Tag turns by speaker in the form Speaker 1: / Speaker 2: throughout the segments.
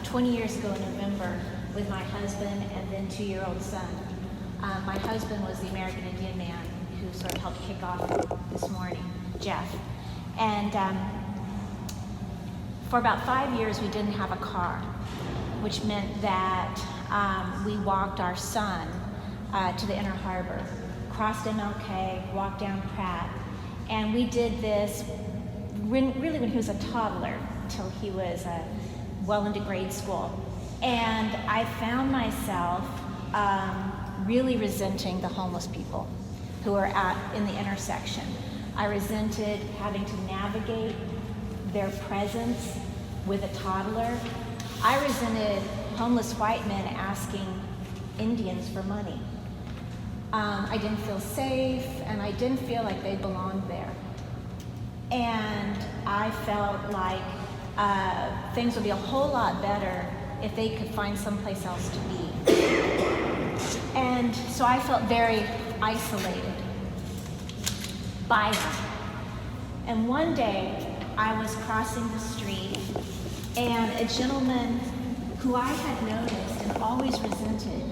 Speaker 1: 20 years ago in November with my husband and then 2-year-old son. My husband was the American Indian man who sort of helped kick off this morning, Jeff. And for about 5 years, we didn't have a car, which meant that we walked our son to the Inner Harbor, crossed MLK, walked down Pratt, and we did this when he was a toddler till he was well into grade school. And I found myself really resenting the homeless people who are in the intersection. I resented having to navigate their presence with a toddler. I resented homeless white men asking Indians for money. I didn't feel safe, and I didn't feel like they belonged there. And I felt like things would be a whole lot better if they could find someplace else to be. And so I felt very isolated by them. And one day I was crossing the street, and a gentleman who I had noticed and always resented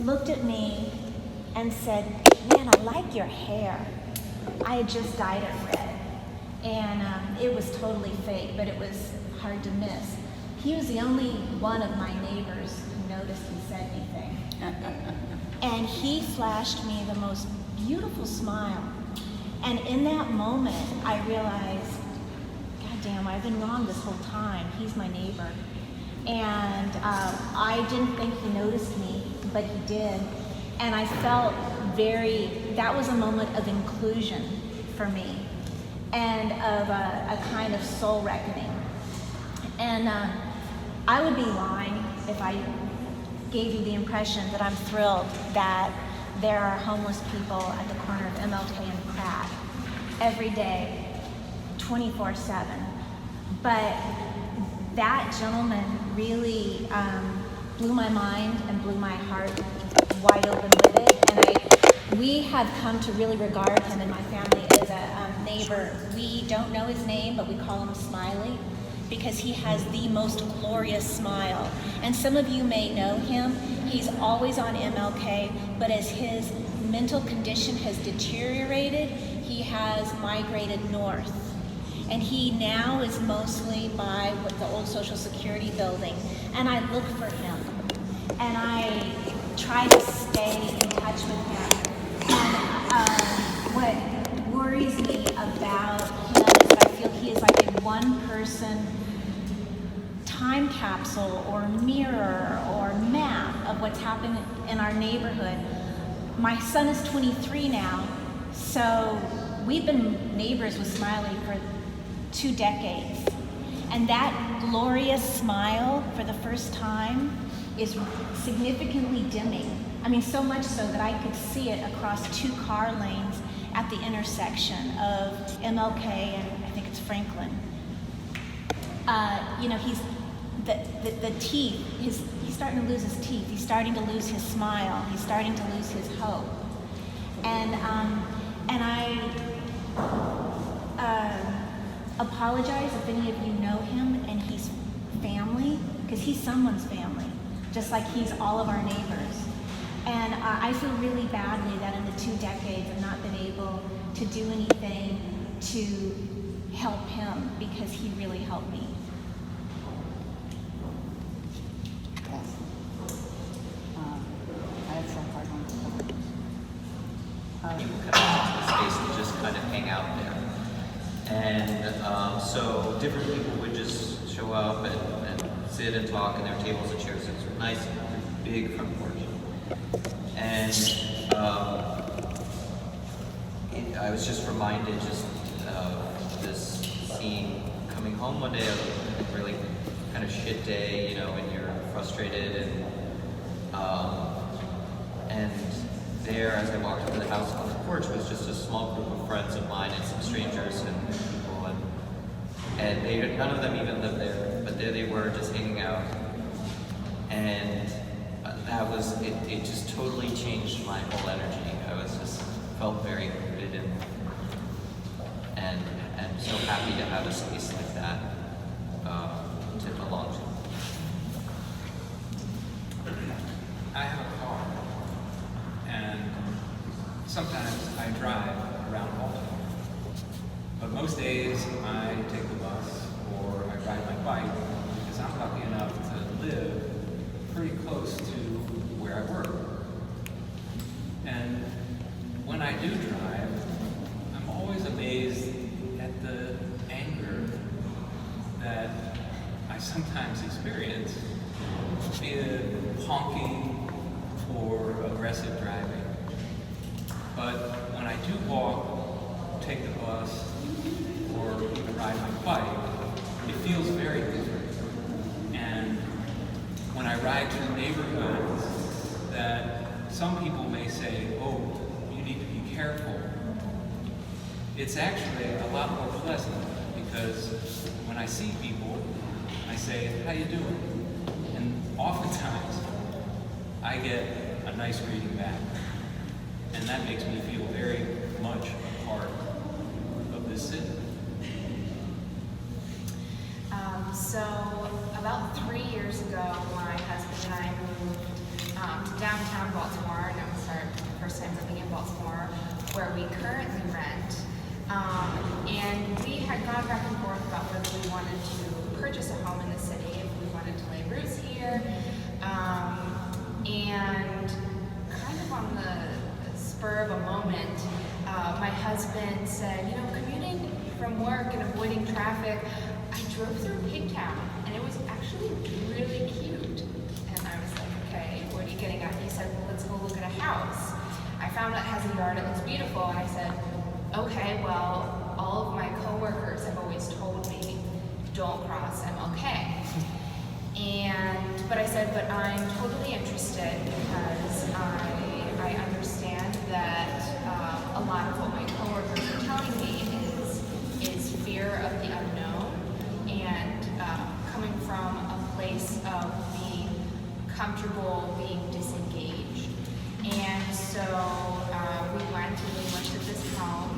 Speaker 1: looked at me and said, "Man, I like your hair." I had just dyed it red, and it was totally fake, but it was hard to miss. He was the only one of my neighbors who noticed and said anything. And he flashed me the most beautiful smile. And in that moment, I realized, God damn, I've been wrong this whole time. He's my neighbor. And I didn't think he noticed me, but he did. And I felt that was a moment of inclusion for me and of a kind of soul reckoning. And I would be lying if I gave you the impression that I'm thrilled that there are homeless people at the corner of MLK and Pratt every day, 24/7. But that gentleman really blew my mind and blew my heart wide open with it. And we have come to really regard him in my family as a neighbor. We don't know his name, but we call him Smiley, because he has the most glorious smile. And some of you may know him. He's always on MLK, but as his mental condition has deteriorated, he has migrated north. And he now is mostly by the old Social Security building. And I look for him, and I try to stay in touch with him. And what worries me about him is that I feel he is like a one-person time capsule or mirror or map of what's happened in our neighborhood. My son is 23 now, so we've been neighbors with Smiley for 2 decades. And that glorious smile for the first time is significantly dimming. I mean, so much so that I could see it across 2 car lanes at the intersection of MLK and I think it's Franklin. He's the teeth, he's starting to lose his teeth. He's starting to lose his smile. He's starting to lose his hope. And I apologize if any of you know him and he's family, because he's someone's family, just like he's all of our neighbors. And I feel really badly that in the 2 decades I've not been able to do anything to help him, because he really helped me.
Speaker 2: Yes. I have some hard ones.
Speaker 3: People kind of have the space to just kind of hang out there. And so different people would just show up and sit and talk, and their tables and chairs. It's a nice, big front porch. And I was just reminded of this scene coming home one day of a really kind of shit day, and you're frustrated, and there, as I walked into the house on the porch, was just a small group of friends of mine and some strangers and people, and none of them even lived there, but there they were, just hanging out, and that was it. It just totally changed my whole energy. Felt very included and so happy to have a space like that to belong to.
Speaker 4: days I take the bus or I ride my bike because I'm lucky enough to live pretty close to where I work. And when I do drive, I'm always amazed at the anger that I sometimes experience, be it honking or aggressive driving. But when I do walk, take the bus, or even ride my bike, it feels very different. And when I ride to neighborhoods that some people may say, oh, you need to be careful, it's actually a lot more pleasant because when I see people, I say, how you doing? And oftentimes, I get a nice greeting back. And that makes me feel very much a part of this city.
Speaker 5: So about 3 years ago, my husband and I moved to downtown Baltimore, and it was our first time living in Baltimore, where we currently rent. And we had gone back and forth about whether we wanted to purchase a home in the city, if we wanted to lay roots here. And kind of on the spur of a moment, my husband said, you know, commuting from work and avoiding traffic, I drove through Pigtown, and it was actually really cute. And I was like, okay, what are you getting at? He said, well, let's go look at a house. I found out it has a yard, it looks beautiful, and I said, okay, well, all of my coworkers have always told me, don't cross MLK. But I said, but I'm totally interested because I understand that a lot of what my coworkers are telling me is fear of the unknown and coming from a place of being comfortable, being disengaged. And so we went and we looked at this home,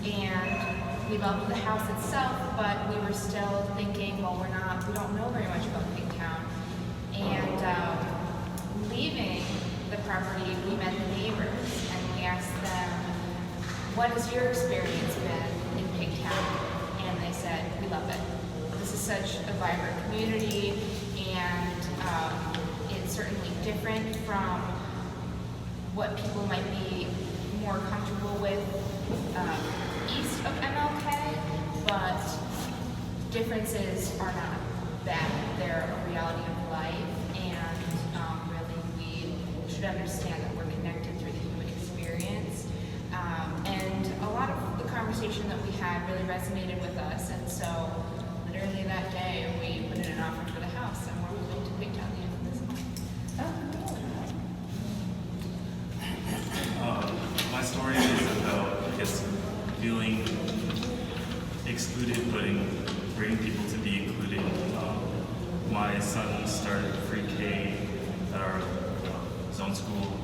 Speaker 5: and we loved the house itself, but we were still thinking, well, we don't know very much about Pigtown. And leaving the property, we met the neighbors, and we asked them, what has your experience been in Pigtown? And they said, we love it. This is such a vibrant community, and it's certainly different from what people might be more comfortable with east of MLK, but differences are not bad. They're a reality of life, and really we should understand that we're connected through the human experience. And a lot of the conversation that we had really resonated with us, and so literally that day we put in an offer for the house, and we're moving to Pigtown the end of this month.
Speaker 6: My story is about, I guess, feeling excluded, but bringing people to be included. My son started pre-K at our zone school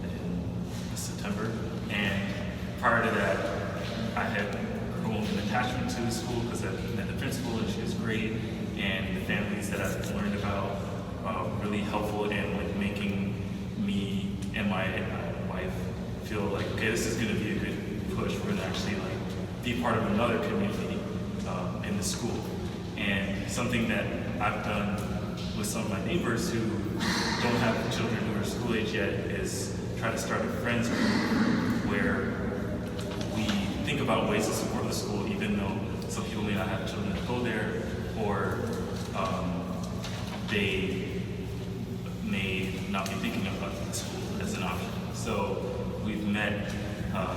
Speaker 6: in September, and prior to that, I had grown an attachment to the school because I met the principal and she was great, and the families that I've learned about really helpful in like making me and my wife feel like, okay, this is going to be a good push. We're going to actually like be part of another community in the school. And something that I've done with some of my neighbors who don't have children who are school age yet is try to start a friends group where we think about ways to support the school, even though some people may not have children that go there, or they may not be thinking about the school as an option. So we've met a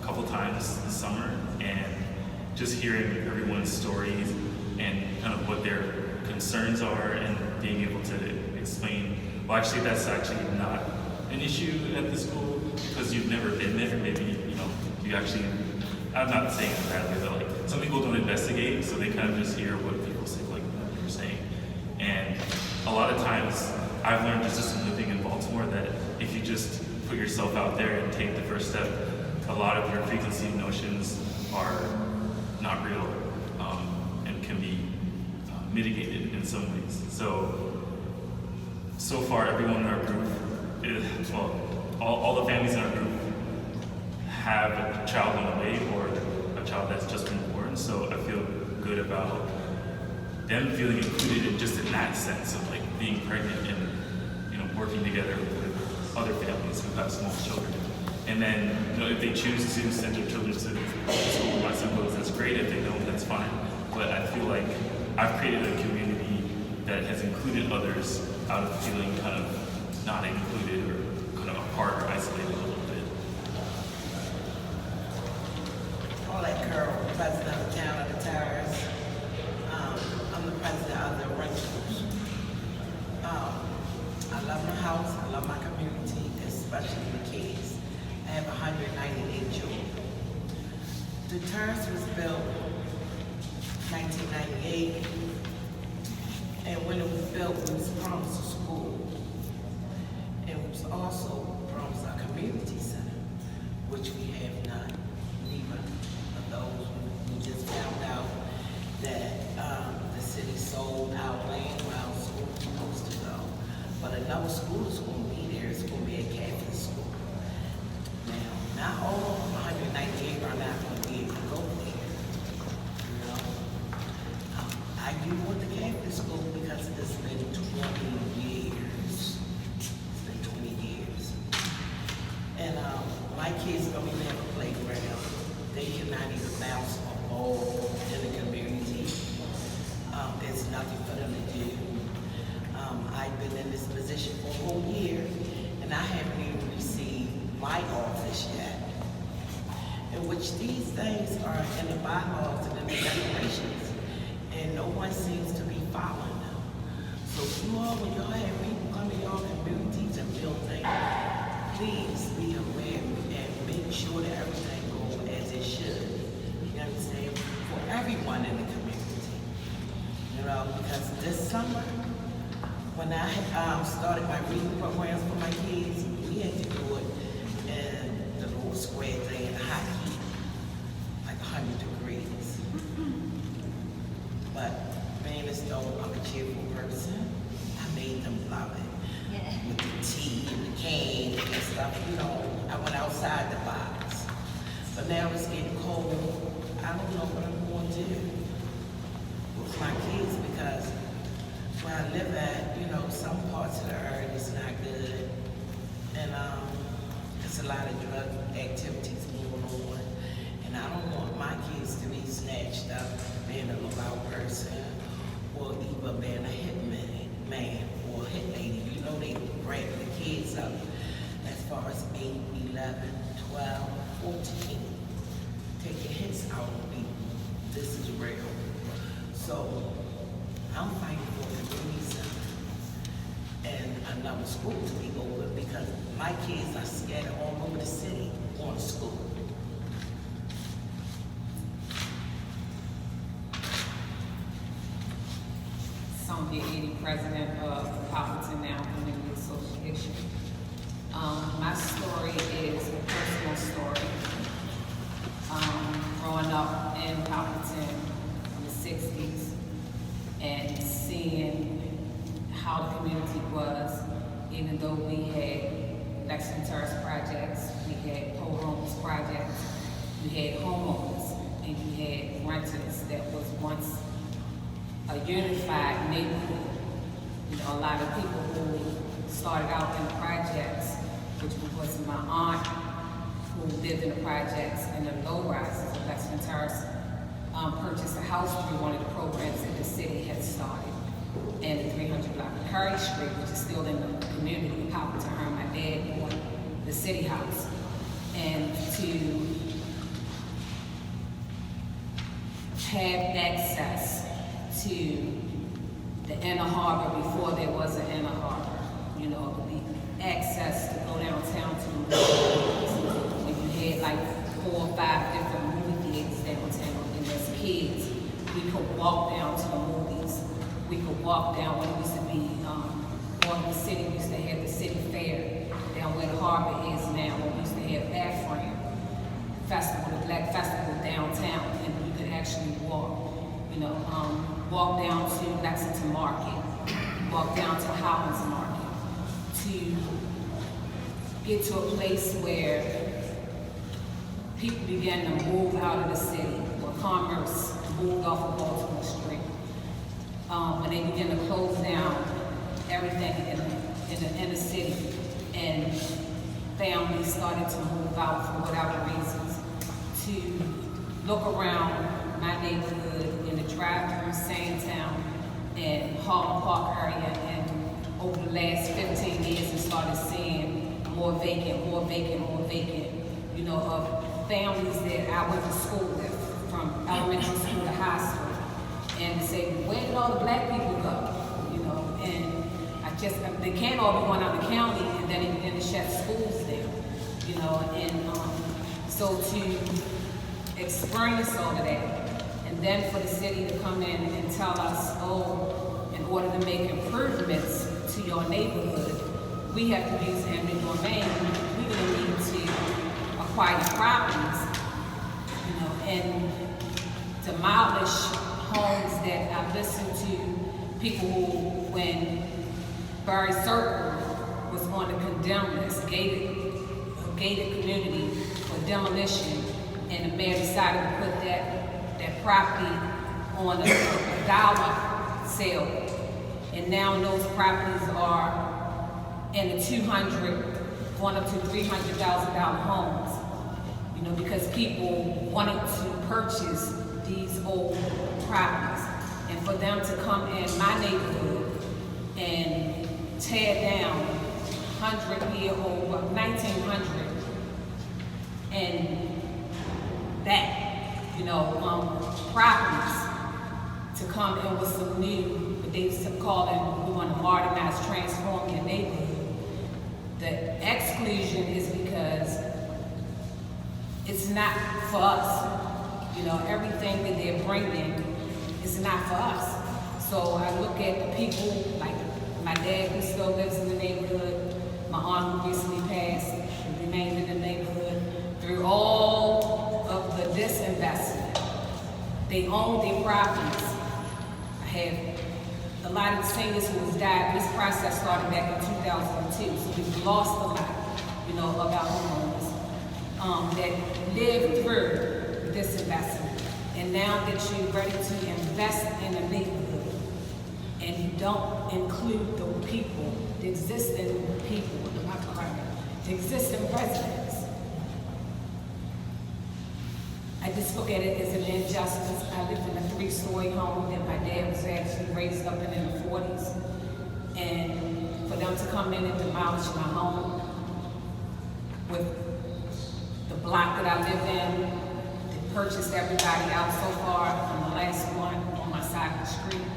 Speaker 6: couple times this summer, and just hearing everyone's stories and kind of what their concerns are and being able to explain, well, actually that's actually not an issue at the school because you've never been there. Maybe, you know, you actually, I'm not saying it badly, but like some people don't investigate, so they kind of just hear what people say, like what you're saying. And a lot of times I've learned just in living in Baltimore that if you just put yourself out there and take the first step, a lot of your preconceived notions are not real and can be mitigated in some ways. So far, everyone in our group, all the families in our group have a child on the way or a child that's just been born. and so I feel good about them feeling included in that sense of like being pregnant and working together with other families who have small children. And then if they choose to send their children to school, I suppose that's great. If they don't, that's fine. But I feel like I've created a community that has included others out of feeling kind of not included or kind of apart or isolated a little bit.
Speaker 7: Paulette Curl, president of the Town of the Terrace. I'm the president of the rentals. I love my house, I love my community, especially the kids. I have 198 children. The terrace was built 1998, and when it was built, it was promised a school. It was also promised a community center, which we have none. Neither of those. We just found out that the city sold our land where our school was supposed to go. But another school is going to be there. It's going to be a Catholic school. Now, not all 198 are not going to be able to go there. You know, I do want the Catholic school because it's been 20 years. It's been 20 years. And my kids don't even have a playground. They cannot even bounce a ball in the community. There's nothing for them to do. I've been in this position for a whole year, and I haven't even received my office yet. In which these things are in the bylaws and in the regulations, and no one seems to be following them. So you all, when y'all have people come in y'all communities and build things, please be aware and make sure that everything goes as it should. You understand? For everyone in the community. You know, because this summer, when I started my reading programs for my kids, we had to do it in the little square thing in hot heat, like 100 degrees. But being as though I'm a cheerful person, I made them love it.
Speaker 1: Yeah.
Speaker 7: With the tea and the cane and stuff, I went outside the box. But now it's getting cold. I don't know what I'm going to do with my kids because where I live at, some parts of the area is not good. And there's a lot of drug activities going on. And I don't want my kids to be snatched up being a lookout person or even being a hit man or a hit lady. They bring the kids up as far as 8, 11, 12, 14. Take your hits out on people. This is real. So I'm fighting for a community center and another school to be open because my kids are scattered all over the city going to school.
Speaker 8: Sonia Edie, president of the Pigtown Now Community Association. My story is a personal story. Growing up in Pigtown in the 60s and seeing how the community was, even though we had Lexington Terrace projects, we had homeowners projects, we had homeowners, and you had renters that was once a unified neighborhood. A lot of people who started out in the projects, which was my aunt who lived in the projects in the low rises of Lexington Terrace, purchased a house through one of the programs that the city had started. And the 300 block of Curry Street, which is still in the community of Pigtown, her and my dad bought the city house. And to have access to the inner harbor before there was an inner harbor, the access to go downtown to the movies. When you had like 4 or 5 different movie theaters downtown, and as kids, we could walk down to the movies. We could walk down when it used to be on the city. We used to have the city fair down where the harbor is now. We used to have Afram Festival, the Black Festival downtown, and you could actually walk. Walk down to Lexington Market, walk down to Howland's Market, to get to a place where people began to move out of the city, or where commerce moved off of Baltimore Street. When they began to close down everything in the inner city, and families started to move out for whatever reasons, to look around my neighborhood in the drive-through Sandtown and Harlem Park area, and over the last 15 years, we started seeing more vacant, you know, of families that I went to school with, from elementary school to high school, and say, where did all the black people go? You know, and they can't all be going out of the county, and then they begin to shut schools down, you know, and so to experience all of that, and then for the city to come in and tell us, oh, in order to make improvements to your neighborhood, we have to use eminent domain. We're going to need to acquire properties, you know, and demolish homes that I've listened to people who, when Barry Circle was on the condemned list, gated community for demolition, and the mayor decided to put that property on a dollar sale. And now those properties are in the $200,000 going up to $300,000 homes, you know, because people wanted to purchase these old properties, and for them to come in my neighborhood and tear down 100-year-old, 1900, and that, you know, properties to come in with some new, what they call them, we want to modernize, transform your neighborhood. The exclusion is because it's not for us. You know, everything that they're bringing is not for us. So I look at the people, like my dad who still lives in the neighborhood, my aunt who recently passed, who remained in the neighborhood, through all of the disinvestment. They own their properties. I have a lot of the seniors who was died. This process started back in 2002, so we've lost a lot, you know, of our homeowners that lived through this investment. And now that you're ready to invest in a neighborhood, and you don't include the people, the existing people, the existing residents, I just look at it as an injustice. I live in a 3-story home that my dad was actually raised up in the 40s. And for them to come in and demolish my home with the block that I live in, they purchased everybody out so far from the last one on my side of the street.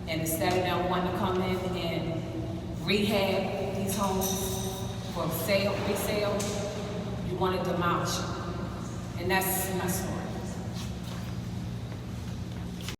Speaker 8: And instead of them wanting to come in and rehab these homes for resale, you want to demolish them. And that's my story.